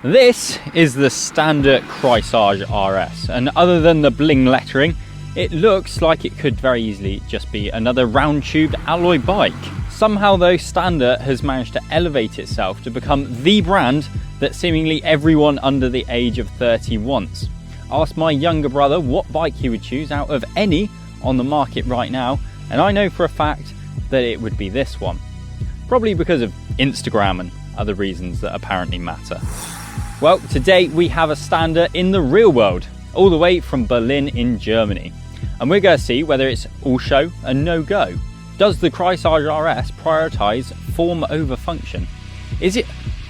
This is the Standert Kreissage RS, and other than the bling lettering, it looks like it could very easily just be another round-tubed alloy bike. Somehow though, Standert has managed to elevate itself to become the brand that seemingly everyone under the age of 30 wants. Asked my younger brother what bike he would choose out of any on the market right now, and I know for a fact that it would be this one. Probably because of Instagram and other reasons that apparently matter. Well, today we have a Standert in the real world, all the way from Berlin in Germany. And we're going to see whether it's all show and no go. Does the Kreissage RS prioritise form over function? Is it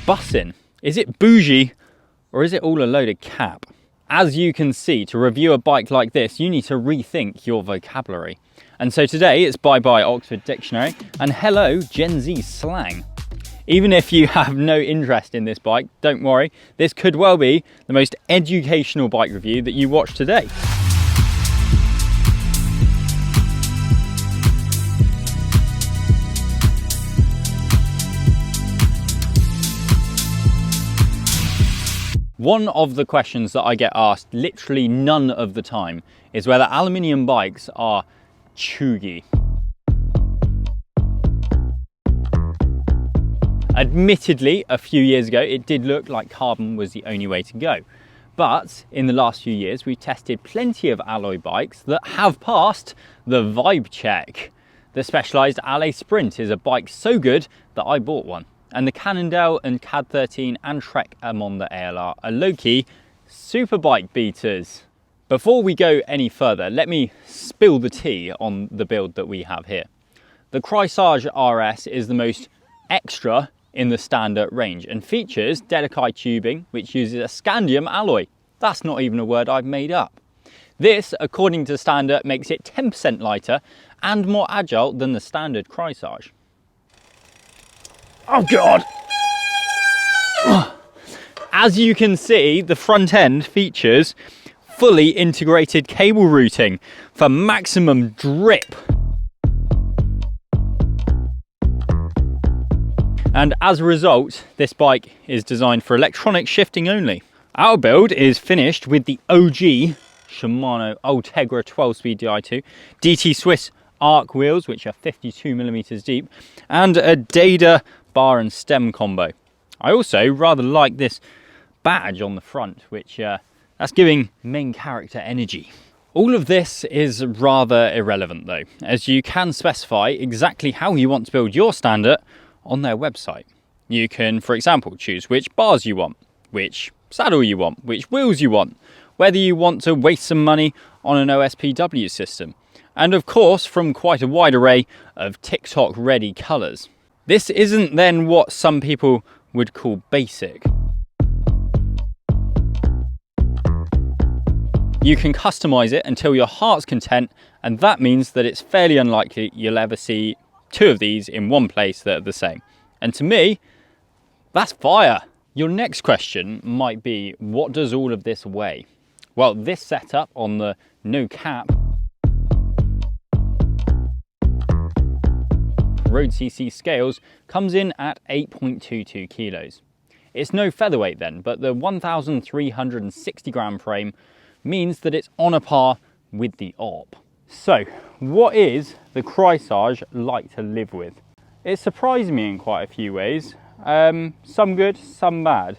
bussin'? Is it bougie? Or is it all a load of cap? As you can see, to review a bike like this, you need to rethink your vocabulary. And so today it's bye-bye Oxford Dictionary and hello Gen Z slang. Even if you have no interest in this bike, don't worry, this could well be the most educational bike review that you watch today. One of the questions that I get asked literally none of the time is whether aluminium bikes are chuggy. Admittedly, a few years ago, it did look like carbon was the only way to go. But in the last few years, we've tested plenty of alloy bikes that have passed the vibe check. The Specialized Allez Sprint is a bike so good that I bought one. And the Cannondale CAAD13 and Trek Emonda ALR are low-key super bike beaters. Before we go any further, let me spill the tea on the build that we have here. The Kreissage RS is the most extra in the Standert range and features Dedekai tubing, which uses a scandium alloy. That's not even a word I've made up. This, according to Standert, makes it 10% lighter and more agile than the Standard Kreissage. Oh God! As you can see, the front end features fully integrated cable routing for maximum drip. And as a result, this bike is designed for electronic shifting only. Our build is finished with the OG Shimano Ultegra 12-speed Di2, DT Swiss arc wheels, which are 52mm deep, and a Dada bar and stem combo. I also rather like this badge on the front, which that's giving main character energy. All of this is rather irrelevant though, as you can specify exactly how you want to build your Standert on their website. You can, for example, choose which bars you want, which saddle you want, which wheels you want, whether you want to waste some money on an OSPW system, and of course from quite a wide array of TikTok ready colours. This isn't then what some people would call basic. You can customise it until your heart's content, and that means that it's fairly unlikely you'll ever see two of these in one place that are the same. And to me, that's fire. Your next question might be, what does all of this weigh? Well, this setup on the no cap road.cc scales comes in at 8.22 kilos. It's no featherweight then, but the 1,360 gram frame means that it's on a par with the Op. So, what is the Kreissage like to live with? It surprised me in quite a few ways. Some good, some bad.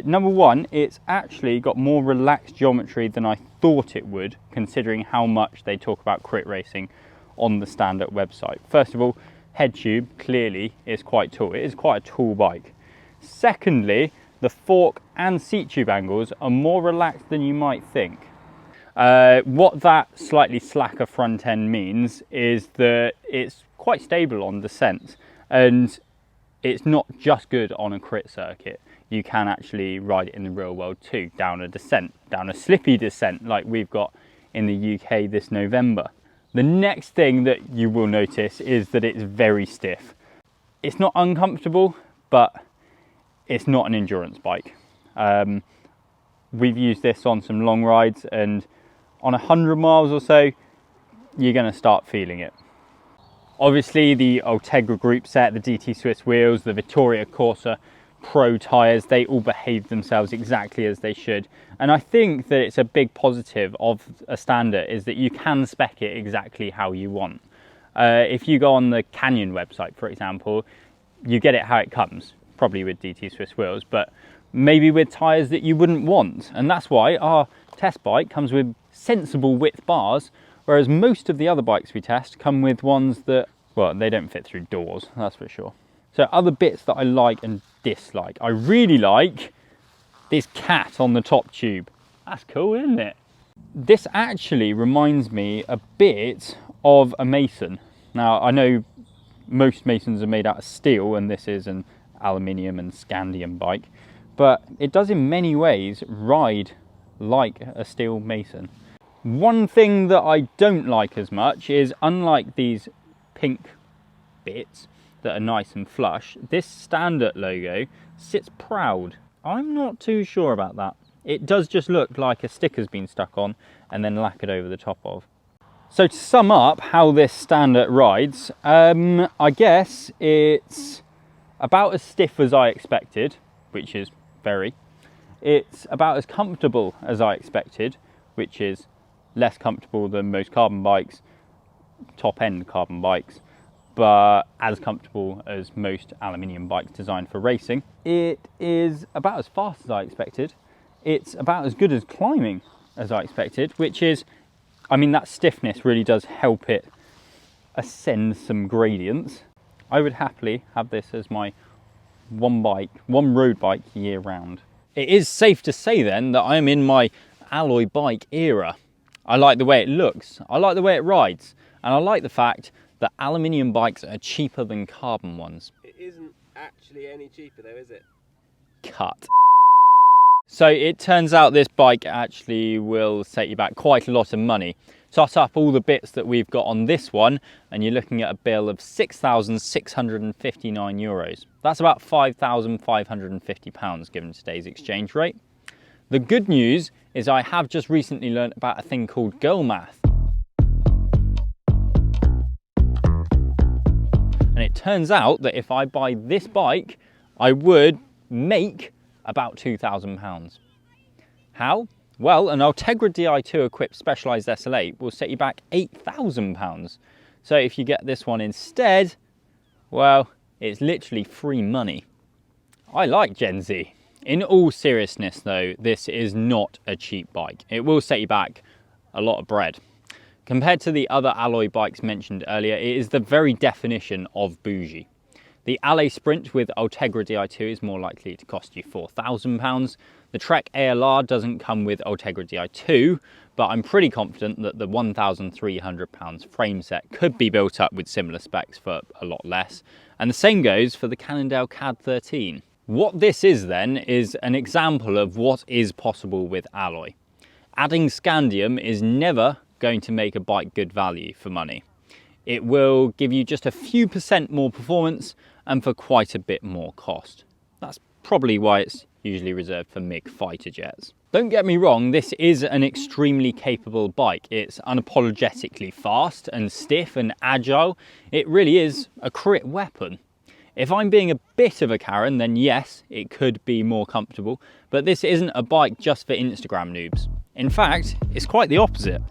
Number one, it's actually got more relaxed geometry than I thought it would, considering how much they talk about crit racing on the Standert website. First of all, head tube clearly is quite tall. It is quite a tall bike. Secondly, the fork and seat tube angles are more relaxed than you might think. What that slightly slacker front end means is that it's quite stable on descent, and it's not just good on a crit circuit. You can actually ride it in the real world too, down a descent, down a slippy descent like we've got in the UK this November. The next thing that you will notice is that it's very stiff. It's not uncomfortable, but it's not an endurance bike. We've used this on some long rides, and on 100 miles or so, you're going to start feeling it. Obviously the Ultegra group set, the DT Swiss wheels, the Vittoria Corsa pro tyres, they all behave themselves exactly as they should. And I think that it's a big positive of a Standert is that you can spec it exactly how you want. If you go on the Canyon website, for example, you get it how it comes, probably with DT Swiss wheels, but maybe with tyres that you wouldn't want. And that's why our test bike comes with sensible width bars, whereas most of the other bikes we test come with ones that, well, they don't fit through doors, that's for sure. So other bits that I like and dislike. I really like this cat on the top tube. That's cool, isn't it? This actually reminds me a bit of a Mason. Now, I know most Masons are made out of steel, and this is an aluminium and scandium bike, but it does in many ways ride like a steel Mason. One thing that I don't like as much is, unlike these pink bits that are nice and flush, this Standert logo sits proud. I'm not too sure about that. It does just look like a sticker's been stuck on and then lacquered over the top of. So to sum up how this Standert rides, I guess it's about as stiff as I expected, which is very. It's about as comfortable as I expected, which is less comfortable than most carbon bikes, top-end carbon bikes, but as comfortable as most aluminium bikes designed for racing. It is about as fast as I expected. It's about as good as climbing as I expected, which is, I mean, that stiffness really does help it ascend some gradients. I would happily have this as my one road bike year round. It is safe to say then that I'm in my alloy bike era. I like the way it looks, I like the way it rides, and I like the fact that aluminium bikes are cheaper than carbon ones. It isn't actually any cheaper though, is it? Cut. So it turns out this bike actually will set you back quite a lot of money. Tot up all the bits that we've got on this one and you're looking at a bill of €6,659. That's about £5,550 given today's exchange rate. The good news is I have just recently learned about a thing called girl math. And it turns out that if I buy this bike, I would make about £2,000. How? Well, an Ultegra Di2 equipped Specialized SLA will set you back £8,000. So if you get this one instead, well, it's literally free money. I like Gen Z. In all seriousness though, this is not a cheap bike. It will set you back a lot of bread. Compared to the other alloy bikes mentioned earlier, it is the very definition of bougie. The Allez Sprint with Ultegra Di2 is more likely to cost you £4,000. The Trek ALR doesn't come with Ultegra Di2, but I'm pretty confident that the £1,300 frame set could be built up with similar specs for a lot less. And the same goes for the Cannondale CAAD13. What this is then is an example of what is possible with alloy. Adding scandium is never going to make a bike good value for money. It will give you just a few % more performance and for quite a bit more cost. That's probably why it's usually reserved for MiG fighter jets. Don't get me wrong, this is an extremely capable bike. It's unapologetically fast and stiff and agile. It really is a crit weapon. If I'm being a bit of a Karen, then yes, it could be more comfortable, but this isn't a bike just for Instagram noobs. In fact, it's quite the opposite.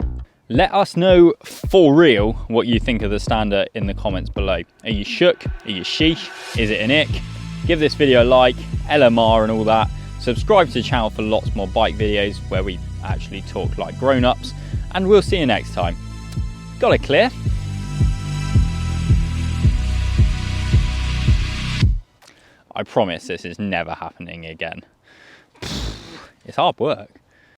Let us know for real what you think of the Standert in the comments below. Are you shook? Are you sheesh? Is it an ick? Give this video a like, LMR and all that. Subscribe to the channel for lots more bike videos where we actually talk like grown-ups, and we'll see you next time. Got it clear? I promise this is never happening again. It's hard work.